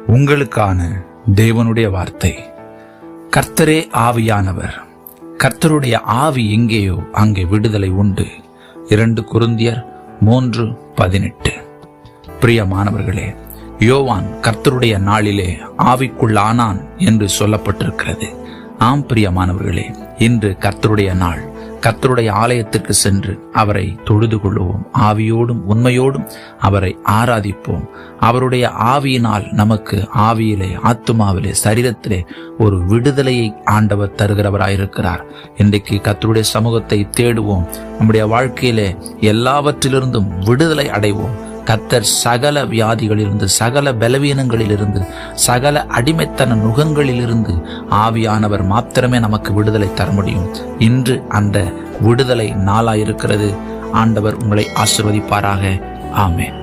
உங்களுக்கான தேவனுடைய வார்த்தை. கர்த்தரே ஆவியானவர். கர்த்தருடைய ஆவி எங்கேயோ அங்கே விடுதலை உண்டு. 2 கொரிந்தியர் 3:18. பிரியமானவர்களே, யோவான் கர்த்தருடைய நாளிலே ஆவிக்குள்ளானான் என்று சொல்லப்பட்டிருக்கிறது. ஆம் பிரியமானவர்களே, இன்று கர்த்தருடைய நாள். கர்த்தருடைய ஆலயத்திற்கு சென்று அவரை தொழுது கொள்வோம். ஆவியோடும் உண்மையோடும் அவரை ஆராதிப்போம். அவருடைய ஆவியினால் நமக்கு ஆவியிலே, ஆத்துமாவிலே, சரீரத்திலே ஒரு விடுதலையை ஆண்டவர் தருகிறவராயிருக்கிறார். இன்றைக்கு கர்த்தருடைய சமூகத்தை தேடுவோம். நம்முடைய வாழ்க்கையிலே எல்லாவற்றிலிருந்தும் விடுதலை அடைவோம். கர்த்தர் சகல வியாதிகளிலிருந்து, சகல பலவீனங்களிலிருந்து, சகல அடிமைத்தன நுகங்களிலிருந்து ஆவியானவர் மாத்திரமே நமக்கு விடுதலை தர முடியும். இன்று அந்த விடுதலை நாளாயிருக்கிறது. ஆண்டவர் உங்களை ஆசீர்வதிப்பாராக. ஆமென்.